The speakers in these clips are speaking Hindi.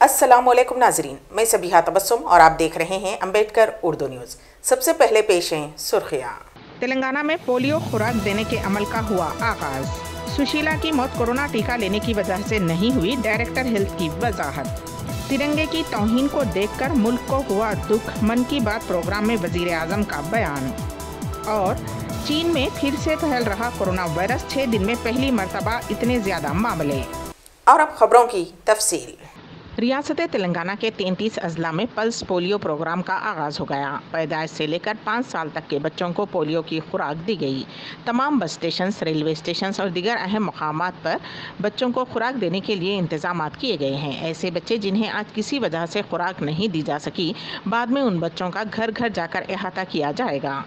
अस्सलामुअलैकुम नाजरीन, मैं सबिहा तबस्सुम और आप देख रहे हैं अम्बेडकर उर्दू न्यूज़। सबसे पहले पेश हैं सुर्खियाँ। तेलंगाना में पोलियो खुराक देने के अमल का हुआ आगाज। सुशीला की मौत कोरोना टीका लेने की वजह से नहीं हुई, डायरेक्टर हेल्थ की वजाहत। तिरंगे की तौहीन को देखकर मुल्क को हुआ दुख, मन की बात प्रोग्राम में वजीर आजम का बयान। और चीन में फिर से फैल रहा कोरोना वायरस, 6 दिन में पहली मर्तबा इतने ज्यादा मामले। और अब खबरों की तफसील। रियासत तेलंगाना के 33 अजला में पल्स पोलियो प्रोग्राम का आगाज़ हो गया। पैदाइश से लेकर 5 साल तक के बच्चों को पोलियो की खुराक दी गई। तमाम बस स्टेशन, रेलवे स्टेशन और दीगर अहम मकामात पर बच्चों को खुराक देने के लिए इंतजाम किए गए हैं। ऐसे बच्चे जिन्हें आज किसी वजह से खुराक नहीं दी जा सकी, बाद में उन बच्चों का घर घर जाकर अहाता किया जाएगा।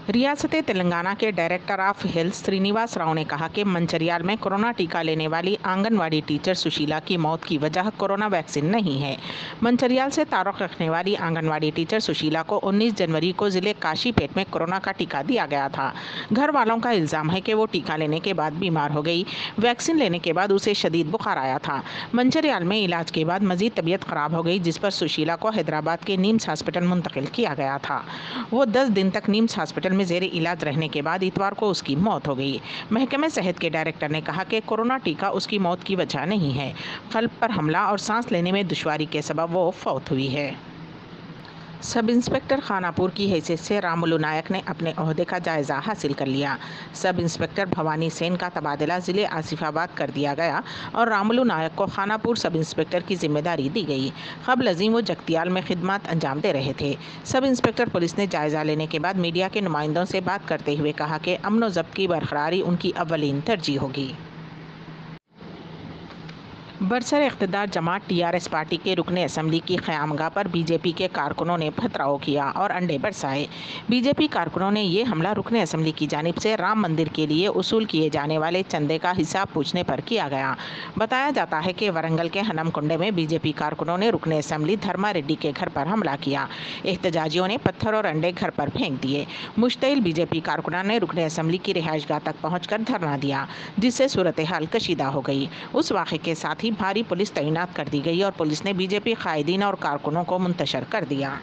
रियासत तेलंगाना के director of health Srinivas Rao ने कहा कि मंचरियाल में कोरोना टीका लेने वाली आंगनवाड़ी टीचर सुशीला की मौत की वजह कोरोना वैक्सीन नहीं है। मंचरियाल से ताल्लुक़ रखने वाली आंगनवाड़ी टीचर सुशीला को 19 जनवरी को ज़िले काशीपेट में कोरोना का टीका दिया गया था। घर वालों का इल्ज़ाम है कि वो टीका लेने के बाद बीमार हो गई। वैक्सीन लेने के बाद उसे शदीद बुखार आया था। मंचरियाल में इलाज के बाद मज़ीद तबीयत ख़राब हो गई, जिस पर सुशीला को हैदराबाद के नीम्स हॉस्पिटल मुंतकिल किया गया था। वो 10 दिन तक नीम्स हॉस्पिटल में ज़ेर इलाज रहने के बाद इतवार को उसकी मौत हो गई। महकमे सेहत के डायरेक्टर ने कहा कि कोरोना टीका उसकी मौत की वजह नहीं है। कल्ब पर हमला और सांस लेने में दुश्वारी के सबब वो फौत हुई है। सब इंस्पेक्टर खानापुर की हैसियत से रामुलु नायक ने अपने ओहदे का जायज़ा हासिल कर लिया। सब इंस्पेक्टर भवानी सेन का तबादला ज़िले आसिफाबाद कर दिया गया और रामुलु नायक को खानापुर सब इंस्पेक्टर की जिम्मेदारी दी गई। क़ब्ल अज़ीम वो जगतियाल में खिदमत अंजाम दे रहे थे। सब इंस्पेक्टर पुलिस ने जायज़ा लेने के बाद मीडिया के नुमाइंदों से बात करते हुए कहा कि अमन व ज़ब्त की बरकरारी उनकी अव्वलीन तरजीह होगी। बरसर इक़्तिदार जमात TRS पार्टी के रुकने असम्बली की क़यामगाह पर बीजेपी के कारकुनों ने पथराव किया और अंडे बरसाए। बीजेपी कारकुनों ने ये हमला रुकने असम्बली की जानिब से राम मंदिर के लिए उसूल किए जाने वाले चंदे का हिसाब पूछने पर किया गया। बताया जाता है कि वरंगल के हनमकुंडे में बीजेपी कारकुनों ने रुकने असम्बली धर्मा रेड्डी के घर पर हमला किया। एहतजाजियों ने पत्थर और अंडे घर पर फेंक दिए। मुश्तइल बीजेपी कारकुनों ने रुकने असम्बली की रिहाइशगाह तक पहुँचकर धरना दिया, जिससे सूरत हाल कशीदा हो गई। उस वाक़े के साथ ही भारी पुलिस तैनात कर दी गई और पुलिस ने बीजेपी कायदीन और कारकुनों को मुंतशर कर दिया।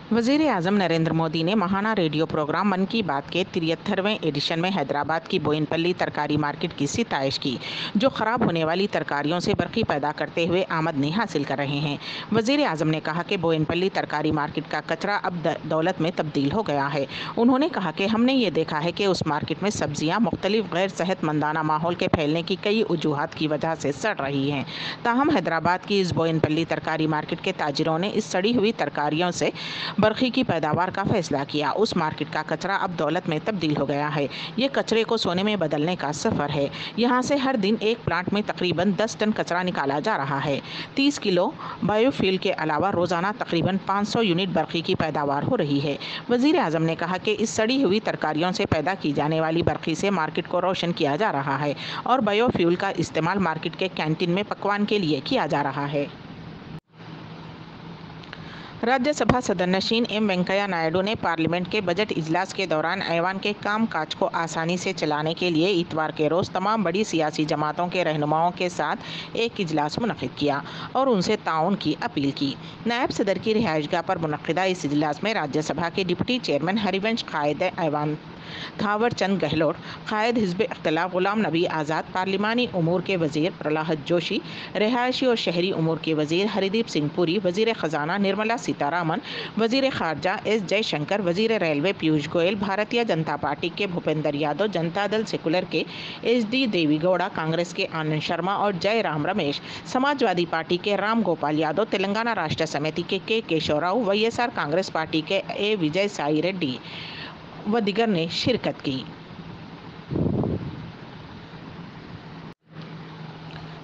वज़ीर आज़म नरेंद्र मोदी ने महाना रेडियो प्रोग्राम मन की बात के 73वें एडिशन में हैदराबाद की बोयनपल्ली तरकारी मार्केट की सिताइश की, जो ख़राब होने वाली तरकारियों से बरक़ी पैदा करते हुए आमदनी हासिल कर रहे हैं। वज़ीर आज़म ने कहा कि बोयनपल्ली तरकारी मार्केट का कचरा अब दौलत में तब्दील हो गया है। उन्होंने कहा कि हमने ये देखा है कि उस मार्केट में सब्जियाँ मुख्तलिफ गैर सेहतमंदाना माहौल के फैलने की कई वजूहात की वजह से सड़ रही हैं। ताहम हैदराबाद की इस बोयनपल्ली तरकारी मार्केट के ताजिरों ने इस सड़ी हुई तरकारियों से बरखी की पैदावार का फैसला किया। उस मार्केट का कचरा अब दौलत में तब्दील हो गया है। ये कचरे को सोने में बदलने का सफ़र है। यहाँ से हर दिन एक प्लांट में तकरीबन 10 टन कचरा निकाला जा रहा है। 30 किलो बायोफ्यूल के अलावा रोज़ाना तकरीबन 500 यूनिट बरखी की पैदावार हो रही है। वज़ीर आज़म ने कहा कि इस सड़ी हुई तरकारियों से पैदा की जाने वाली बरखी से मार्केट को रोशन किया जा रहा है और बायोफ्यूल का इस्तेमाल मार्केट के कैंटीन में पकवान के लिए किया जा रहा है। राज्यसभा सदनशीन एम वेंकैया नायडू ने पार्लियामेंट के बजट इजलास के दौरान ऐवान के काम काज को आसानी से चलाने के लिए इतवार के रोज़ तमाम बड़ी सियासी जमातों के रहनुमाओं के साथ एक इजलास मुनक़िद किया और उनसे ताउन की अपील की। नायब सदर की रिहाइशगाह पर मुनक़िदा इस इजलास में राज्यसभा के डिप्टी चेयरमैन हरिवंश, कायद ऐवान थावर चंद गहलोत, कायद हिज़्ब इख्तिलाफ गुलाम नबी आज़ाद, पार्लिमानी उमूर के वज़ीर प्रहलाद जोशी, रिहायशी और शहरी उमूर के वज़ीर हरदीप सिंह पुरी, वज़ीर ख़जाना निर्मला सीतारामन, वज़ीर ख़ारजा S जयशंकर, वज़ीर रेलवे पीयूष गोयल, भारतीय जनता पार्टी के भूपेंद्र यादव, जनता दल सेकुलर के SD देवीगौड़ा, कांग्रेस के आनंद शर्मा और जयराम रमेश, समाजवादी पार्टी के राम गोपाल यादव, तेलंगाना राष्ट्र समिति के K Keshavrao, YSR Congress party के A विजय साई रेड्डी व दिगर ने शिरकत की।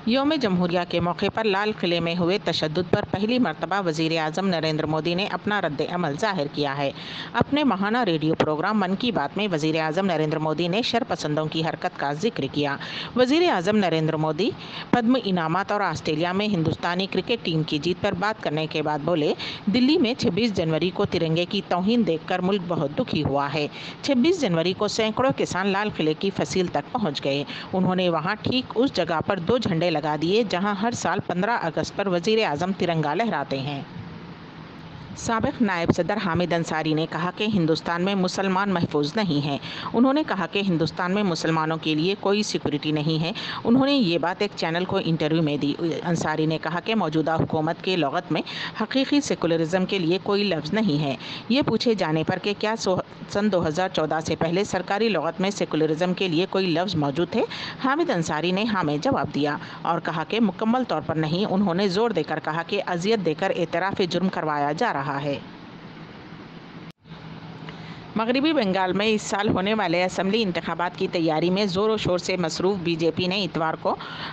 यौम जमहूरिया के मौके पर लाल किले में हुए तशद्दुद पर पहली मरतबा वज़ीर आज़म नरेंद्र मोदी ने अपना रद्द अमल ज़ाहिर किया है। अपने महाना रेडियो प्रोग्राम मन की बात में वज़ीर आज़म नरेंद्र मोदी ने शरपसंदों की हरकत का जिक्र किया। वज़ीर आज़म नरेंद्र मोदी पद्म इनामात और ऑस्ट्रेलिया में हिंदुस्तानी क्रिकेट टीम की जीत पर बात करने के बाद बोले, दिल्ली में 26 जनवरी को तिरंगे की तौहीन देखकर मुल्क बहुत दुखी हुआ है। 26 जनवरी को सैकड़ों किसान लाल किले की फसील तक पहुँच गए। उन्होंने वहाँ ठीक उस जगह पर 2 झंडे लगा दिए, जहां हर साल 15 अगस्त पर वजीर आज़म तिरंगा लहराते हैं। साबिक नायब सदर हामिद अंसारी ने कहा कि हिंदुस्तान में मुसलमान महफूज नहीं हैं। उन्होंने कहा कि हिंदुस्तान में मुसलमानों के लिए कोई सिक्योरिटी नहीं है। उन्होंने ये बात एक चैनल को इंटरव्यू में दी। अंसारी ने कहा कि मौजूदा हुकूमत के लुगत में हकीकी सेकुलरिज्म के लिए कोई लफ्ज़ नहीं है। ये पूछे जाने पर कि क्या सन 2014 से पहले सरकारी लुगत में सेकुलरिज्म के लिए कोई लफ्ज़ मौजूद थे, हामिद अंसारी ने हाँ में जवाब दिया और कहा कि मुकम्मल तौर पर नहीं। उन्होंने ज़ोर देकर कहा कि अजियत देकर एतराफ़ जुर्म करवाया जा रहा है। मगरबी बंगाल में इस साल होने वाले असम्बली इंतखाबात की तैयारी में ज़ोर शोर से मसरूफ़ बीजेपी ने इतवार को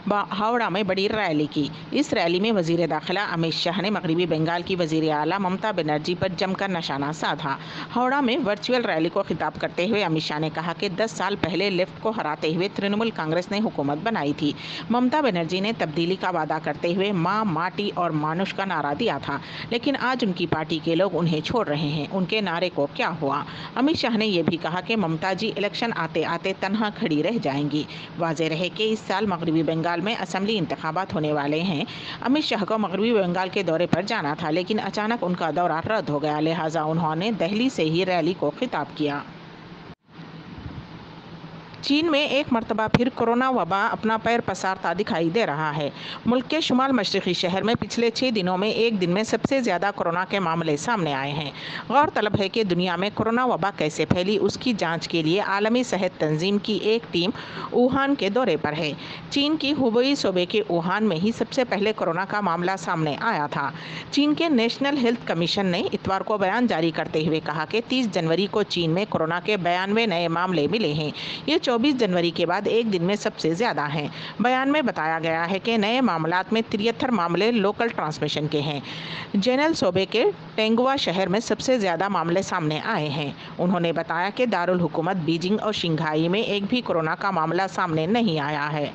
हावड़ा में बड़ी रैली की। इस रैली में वज़ीर दाखिला अमित शाह ने मगरबी बंगाल की वज़ीर आला ममता बनर्जी पर जमकर निशाना साधा। हावड़ा में वर्चुअल रैली को खिताब करते हुए अमित शाह ने कहा कि 10 साल पहले लेफ्ट को हराते हुए तृणमूल कांग्रेस ने हुकूमत बनाई थी। ममता बनर्जी ने तब्दीली का वादा करते हुए माँ, माटी और मानुष का नारा दिया था, लेकिन आज उनकी पार्टी के लोग उन्हें छोड़ रहे हैं। उनके नारे को क्या हुआ? अमित शाह ने यह भी कहा कि ममता जी इलेक्शन आते आते तन्हा खड़ी रह जाएंगी। वाज़ेह रहे कि इस साल मगरबी बंगाल में असम्बली इंतखाबात होने वाले हैं। अमित शाह को मगरबी बंगाल के दौरे पर जाना था, लेकिन अचानक उनका दौरा रद्द हो गया, लिहाजा उन्होंने दिल्ली से ही रैली को खिताब किया। चीन में एक मरतबा फिर कोरोना वबा अपना पैर पसारता दिखाई दे रहा है। मुल्क के शुमाल मशरक़ी शहर में पिछले 6 दिनों में एक दिन में सबसे ज़्यादा कोरोना के मामले सामने आए हैं। गौरतलब है कि दुनिया में कोरोना वबा कैसे फैली, उसकी जांच के लिए आलमी सेहत तंजीम की एक टीम वुहान के दौरे पर है। चीन की हुबेई सूबे के वुहान में ही सबसे पहले कोरोना का मामला सामने आया था। चीन के नेशनल हेल्थ कमीशन ने इतवार को बयान जारी करते हुए कहा कि 30 जनवरी को चीन में कोरोना के 92 नए मामले मिले हैं। ये 24 जनवरी के बाद एक दिन में सबसे ज़्यादा हैं। बयान में बताया गया है कि नए मामलात में 73 मामले लोकल ट्रांसमिशन के हैं। जेनल सूबे के टेंगुआ शहर में सबसे ज़्यादा मामले सामने आए हैं। उन्होंने बताया कि दारुल हुकूमत बीजिंग और शंघाई में एक भी कोरोना का मामला सामने नहीं आया है।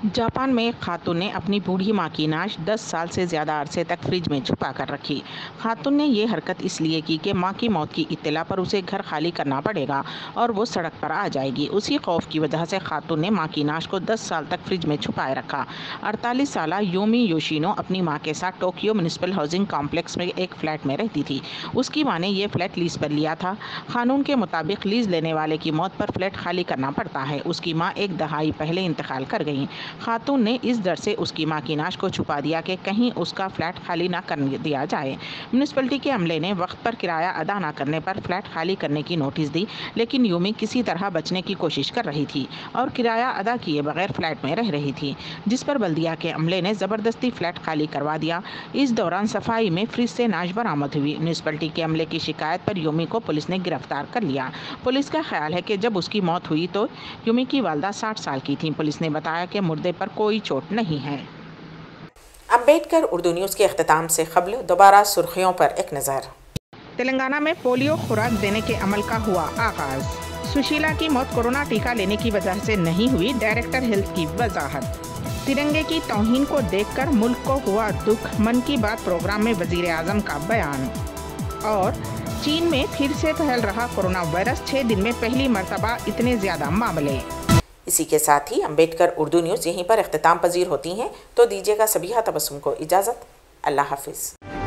जापान में एक खातून ने अपनी बूढ़ी माँ की नाश 10 साल से ज़्यादा अरसे तक फ्रिज में छुपा कर रखी। खातून ने ये हरकत इसलिए की कि माँ की मौत की इत्तला पर उसे घर खाली करना पड़ेगा और वो सड़क पर आ जाएगी। उसी खौफ की वजह से खातून ने माँ की नाश को 10 साल तक फ्रिज में छुपाए रखा। 48 साला यूमी योशिनो अपनी माँ के साथ टोक्यो म्यूनिसिपल हाउसिंग कॉम्प्लेक्स में एक फ्लैट में रहती थी। उसकी माँ ने यह फ्लैट लीज पर लिया था। कानून के मुताबिक लीज लेने वाले की मौत पर फ्लैट खाली करना पड़ता है। उसकी माँ एक दहाई पहले इंतकाल कर गई। खातून ने इस डर से उसकी मां की नाश को छुपा दिया कि कहीं उसका फ्लैट खाली ना कर दिया जाए। म्यूनिसिपैलिटी के अमले ने वक्त पर किराया अदा न करने पर फ्लैट खाली करने की नोटिस दी, लेकिन यूमी किसी तरह बचने की कोशिश कर रही थी और किराया अदा किए बगैर फ्लैट में रह रही थी, जिस पर बल्दिया के अमले ने ज़बरदस्ती फ्लैट खाली करवा दिया। इस दौरान सफाई में फ्रिज से नाश बरामद हुई। म्यूनिसिपैलिटी के अमले की शिकायत पर यूमी को पुलिस ने गिरफ्तार कर लिया। पुलिस का ख्याल है कि जब उसकी मौत हुई तो यूमी की वालदा 60 साल की थी। पुलिस ने बताया कि मुर्दे पर कोई चोट नहीं है। अम्बेडकर उर्दू न्यूज़ के अख्ताम से क़ब्ल दोबारा सुर्खियों पर एक नज़र। तेलंगाना में पोलियो खुराक देने के अमल का हुआ आगाज। सुशीला की मौत कोरोना टीका लेने की वजह से नहीं हुई, डायरेक्टर हेल्थ की वजाहत। तिरंगे की तौहीन को देखकर मुल्क को हुआ दुख, मन की बात प्रोग्राम में वजीर आज़म का बयान। और चीन में फिर से फैल रहा कोरोना वायरस, 6 दिन में पहली मर्तबा इतने ज़्यादा मामले। इसी के साथ ही अम्बेडकर उर्दू न्यूज़ यहीं पर इख्तिताम पजीर होती हैं, तो दीजिएगा सबीहा तबस्सुम को इजाज़त। अल्लाह हाफिज़।